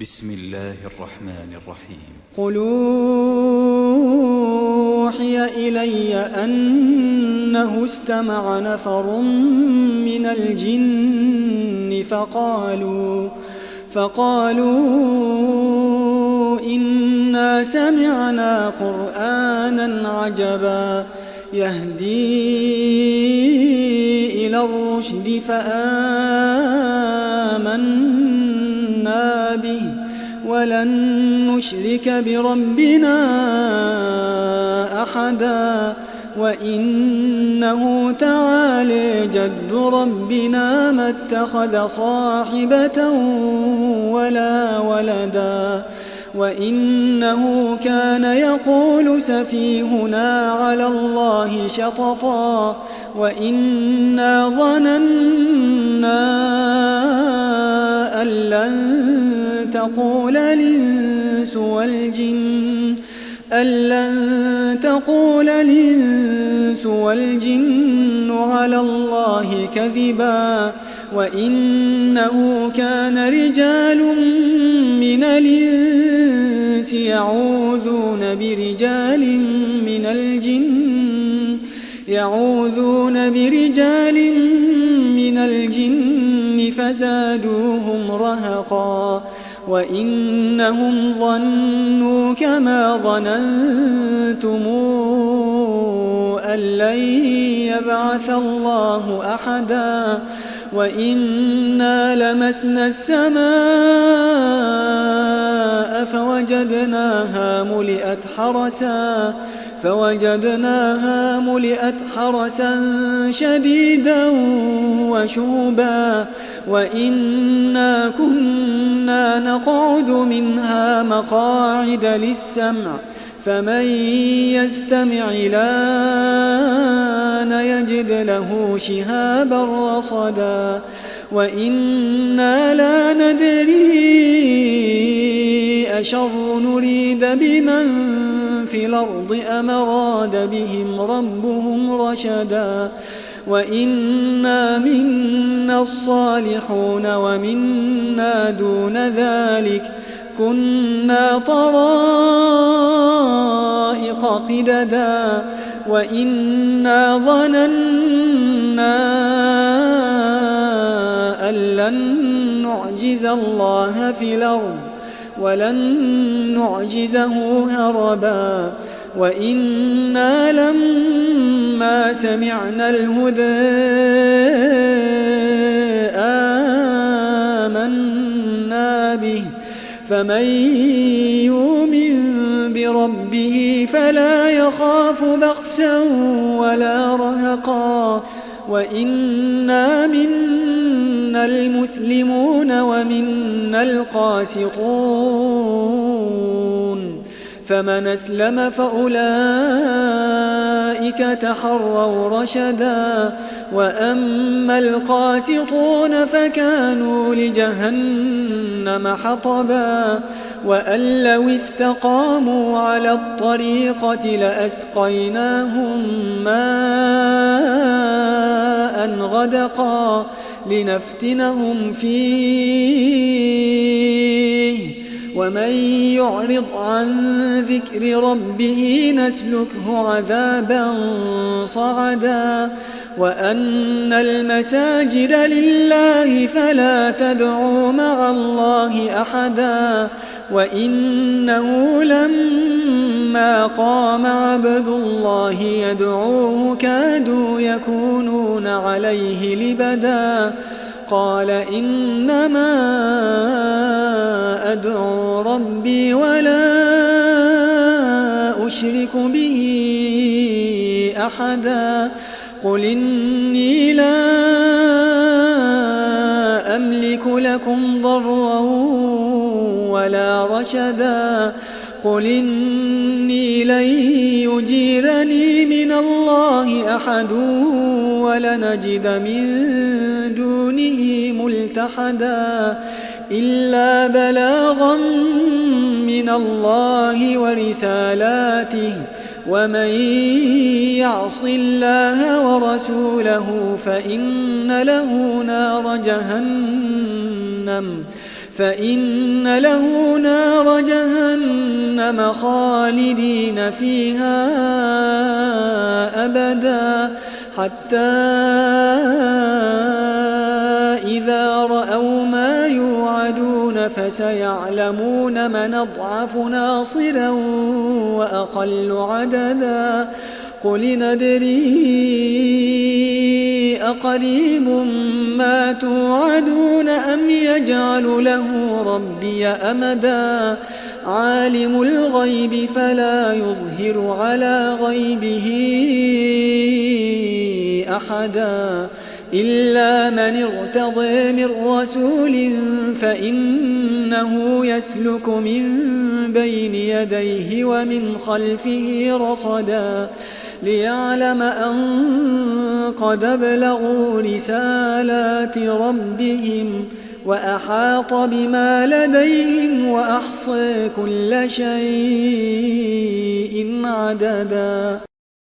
بسم الله الرحمن الرحيم. قل أوحي إلي أنه استمع نفر من الجن فقالوا إنا سمعنا قرآنا عجبا يهدي إلى الرشد فآمنا به ولن نشرك بربنا أحدا وإنه تعالى جد ربنا ما اتخذ صاحبة ولا ولدا وإنه كان يقول سفيهنا على الله شططا وإنا ظننا أن لن تقول الإنس والجن على الله كذبا وإنه كان رجال من الإنس يعوذون برجال من الجن فزادوهم رهقا وإنهم ظنوا كما ظننتم أن لن يبعث الله أحدا وإنا لمسنا السماء فوجدناها ملئت حرسا شديدا وشهبا وإنا كنا نقعد منها مقاعد للسمع فمن يستمع الآن يجد له شهابا رصدا وإنا لا ندري أشر نريد بمن في الأرض أم أراد بهم ربهم رشدا وإنا منا الصالحون ومنا دون ذلك كنا طرائق قددا وإنا ظننا أن لن نعجز الله في الأرض ولن نعجزه هربا وإنا لما سمعنا الهدى آمنا به فمن يؤمن بربه فلا يخاف بخسا ولا رهقا وإنا منا المسلمون ومنا القاسطون فمن أسلم فأولئك تحروا رشدا وأما القاسطون فكانوا لجهنم حطبا وأن لو استقاموا على الطريقة لأسقيناهم ماء غدقا لنفتنهم فيه ومن يعرض عن ذكر ربه نسلكه عذابا صعدا وأن المساجد لله فلا تدعوا مع الله أحدا وإنه لما قام عبد الله يدعوه كادوا يكونون عليه لبدا قال إنما أدعو ربي ولا أشرك به أحدا قل إني لا أملك لكم ضرا ولا رشدا قل إني لن يجيرني من الله أحد ولنجد من دونه ملتحدا إلا بلاغا من الله ورسالاته ومن يعص الله ورسوله فإن له نار جهنم فإن له نار جهنم خالدين فيها أبدا حتى إذا رأوا ما يوعدون فسيعلمون من أضعف ناصرا وأقل عددا قل ندري أقريب ما توعدون أم يجعل له ربي أمدا عالم الغيب فلا يظهر على غيبه أحدا إلا من ارتضى من رسول فإنه يسلك من بين يديه ومن خلفه رصدا ليعلم أن قد أبلغوا رسالات ربهم وأحاط بما لديهم وأحصى كل شيء عددا.